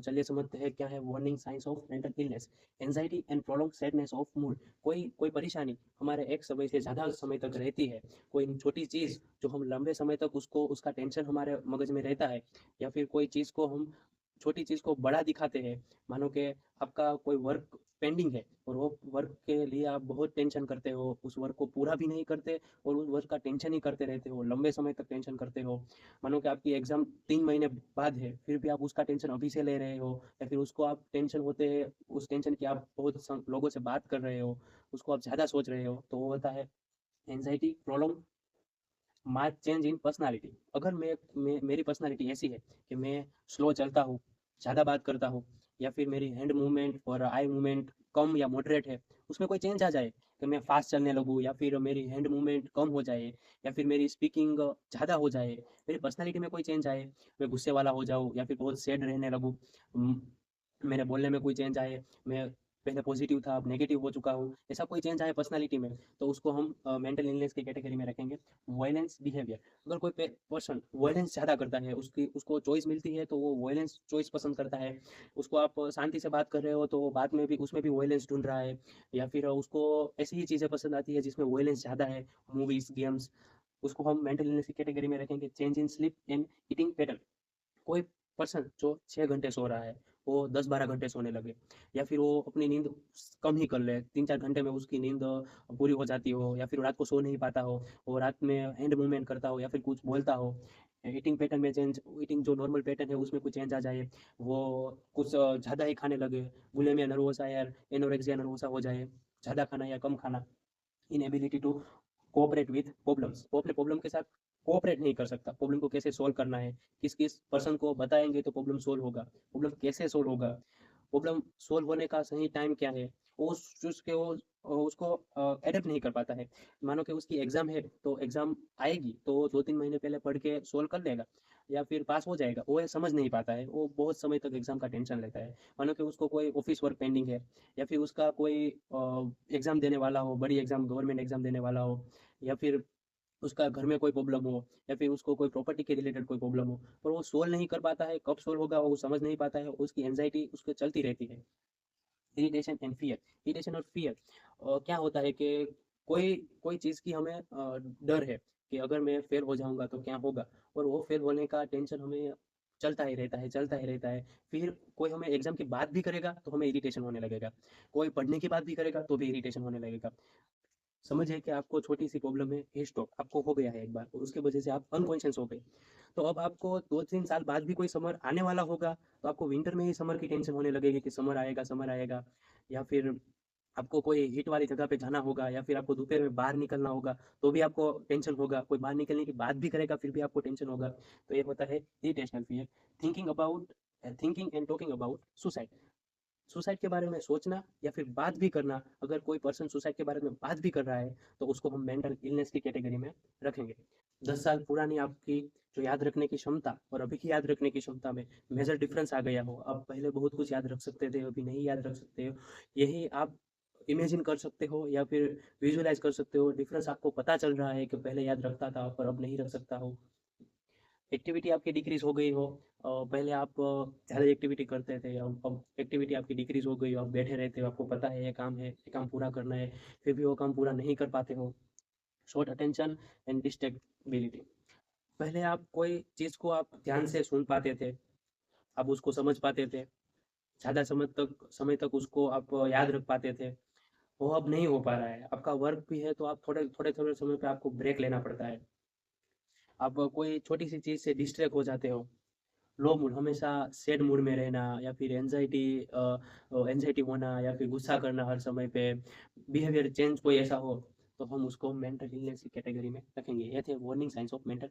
चलिए समझते हैं क्या है warning science of mental illness. Anxiety and prolong sadness of mood. कोई कोई परेशानी हमारे एक समय से ज़्यादा समय तक रहती है, कोई छोटी चीज़ जो हम लंबे समय तक उसको उसका टेंशन हमारे मगज में रहता है, या फिर कोई चीज़ को हम छोटी चीज़ को बड़ा दिखाते हैं। मानो कि आपका कोई वर्क पेंडिंग है और वो वर्क के लिए आप बहुत टेंशन करते हो, उस वर्क को पूरा भी नहीं करते और उस वर्क का टेंशन ही करते रहते हो, लंबे समय तक टेंशन करते हो। मानो कि आपकी एग्ज़ाम 3 महीने बाद है, फिर भी आप उसका टेंशन अभी से ले रहे हो, या फिर उसको आप टेंशन होते हैं, उस टेंशन की आप बहुत लोगों से बात कर रहे हो, उसको आप ज़्यादा सोच रहे हो, तो वो होता है anxiety prolong mark change in personality. अगर मेरी पर्सनालिटी ऐसी है कि मैं स्लो चलता हूँ, ज़्यादा बात करता हूँ, या फिर मेरी हैंड मूवमेंट और आई मूवमेंट कम या मॉडरेट है, उसमें कोई चेंज आ जाए कि मैं फास्ट चलने लगूँ, या फिर मेरी हैंड मूवमेंट कम हो जाए, या फिर मेरी स्पीकिंग ज़्यादा हो जाए, मेरी पर्सनालिटी में कोई चेंज आए, मैं गुस्से वाला हो जाऊँ या फिर बहुत सैड रहने लगूँ, मेरे बोलने में कोई चेंज आए, मैं पहले पॉजिटिव था अब नेगेटिव हो चुका हूँ, ऐसा कोई चेंज आए पर्सनालिटी में, तो उसको हम मेंटल इलनेस की कैटेगरी में रखेंगे। Violence behaviour. अगर कोई पर्सन वायलेंस ज़्यादा करता है, उसकी उसको चॉइस मिलती है तो वो वायलेंस चॉइस पसंद करता है। उसको आप शांति से बात कर रहे हो तो वो बात में भी उसमें भी वायलेंस ढूंढ रहा है, या फिर उसको ऐसी ही चीज़ें पसंद आती है जिसमें वायलेंस ज़्यादा है, मूवीज गेम्स। उसको हम मेंटल इलनेस की कैटेगरी में रखेंगे। Change in sleep and eating pattern. कोई पर्सन जो 6 घंटे सो रहा है, वो 10-12 घंटे सोने लगे, या फिर वो अपनी नींद कम ही कर ले, 3-4 घंटे में उसकी नींद पूरी हो जाती हो, या फिर रात को सो नहीं पाता हो, वो रात में हैंड मूवमेंट करता हो या फिर कुछ बोलता हो। ईटिंग पैटर्न में चेंज, ईटिंग जो नॉर्मल पैटर्न है उसमें कुछ चेंज आ जाए, वो कुछ ज़्यादा ही खाने लगे, बुलिमिया नर्वोसा या एनोरेक्सिया नर्वोसा हो जाए, ज़्यादा खाना या कम खाना। Inability to cooperate with problems, वो अपने प्रॉब्लम के साथ कोऑपरेट नहीं कर सकता, प्रॉब्लम को कैसे सोल्व करना है, किस किस पर्सन को बताएंगे तो प्रॉब्लम सोल्व होगा, प्रॉब्लम कैसे सोल्व होगा, प्रॉब्लम सोल्व होने का सही टाइम क्या है, उस चीज़ के वो उसको एडेप्ट नहीं कर पाता है। मानो कि उसकी एग्जाम है तो एग्जाम आएगी तो वो 2-3 महीने पहले पढ़ के सोल्व कर लेगा या फिर पास हो जाएगा, वो ये समझ नहीं पाता है, वो बहुत समय तक एग्जाम का टेंशन लेता है। मानो कि उसको कोई ऑफिस वर्क पेंडिंग है, या फिर उसका कोई एग्जाम देने वाला हो, बड़ी एग्जाम गवर्नमेंट एग्जाम देने वाला हो, या फिर उसका घर में कोई प्रॉब्लम हो, या फिर उसको कोई प्रॉपर्टी के रिलेटेड कोई प्रॉब्लम हो, पर वो सोल्व नहीं कर पाता है, कब सोल्व होगा वो समझ नहीं पाता है, उसकी एंजाइटी उसको चलती रहती है। Irritation and fear. इरिटेशन और फियर क्या होता है कि कोई कोई चीज़ की हमें डर है कि अगर मैं फेल हो जाऊंगा तो क्या होगा, और वो फेल होने का टेंशन हमें चलता ही रहता है, चलता ही रहता है। फिर कोई हमें एग्जाम की बात भी करेगा तो हमें इरिटेशन होने लगेगा, कोई पढ़ने की बात भी करेगा तो भी इरिटेशन होने लगेगा। समझिए कि आपको छोटी सी प्रॉब्लम है, हीट स्ट्रोक आपको हो गया है एक बार और उसकी वजह से आप अनकॉन्शियस हो गए, तो अब आपको 2-3 साल बाद भी कोई समर आने वाला होगा, तो आपको विंटर में ही समर की टेंशन होने लगेगी कि समर आएगा, समर आएगा। या फिर आपको कोई हीट वाली जगह पे जाना होगा, या फिर आपको दोपहर में बाहर निकलना होगा तो भी आपको टेंशन होगा, कोई बाहर निकलने की बात भी करेगा फिर भी आपको टेंशन होगा। तो ये होता है irrational fear. Thinking about thinking and talking about suicide. Suicide के बारे में सोचना या फिर बात भी करना, अगर कोई पर्सन सुसाइड के बारे में बात भी कर रहा है तो उसको हम मेंटल इलनेस की कैटेगरी में रखेंगे। 10 साल पुरानी आपकी जो याद रखने की क्षमता और अभी की याद रखने की क्षमता में मेजर डिफरेंस आ गया हो, आप पहले बहुत कुछ याद रख सकते थे अभी नहीं याद रख सकते हो, यही आप इमेजिन कर सकते हो या फिर विजुअलाइज कर सकते हो, डिफरेंस आपको पता चल रहा है कि पहले याद रखता था पर अब नहीं रख सकता हो। एक्टिविटी आपकी डिक्रीज हो गई हो, पहले आप ज़्यादा एक्टिविटी करते थे, अब एक्टिविटी आपकी डिक्रीज हो गई हो, आप बैठे रहते हो, आपको पता है ये काम पूरा करना है, फिर भी वो काम पूरा नहीं कर पाते हो। Short attention and distractibility. पहले आप कोई चीज़ को आप ध्यान से सुन पाते थे, आप उसको समझ पाते थे, ज़्यादा समय तक उसको आप याद रख पाते थे, वो अब नहीं हो पा रहा है। आपका वर्क भी है तो आप थोड़े थोड़े थोड़े समय पे आपको ब्रेक लेना पड़ता है, आप कोई छोटी सी चीज़ से डिस्ट्रैक्ट हो जाते हो। लो मूड, हमेशा सैड मूड में रहना, या फिर एंजाइटी होना, या फिर गुस्सा करना हर समय पे, बिहेवियर चेंज कोई ऐसा हो, तो हम उसको मेंटल इलनेस की कैटेगरी में रखेंगे। ये थे वार्निंग साइंस ऑफ मेंटल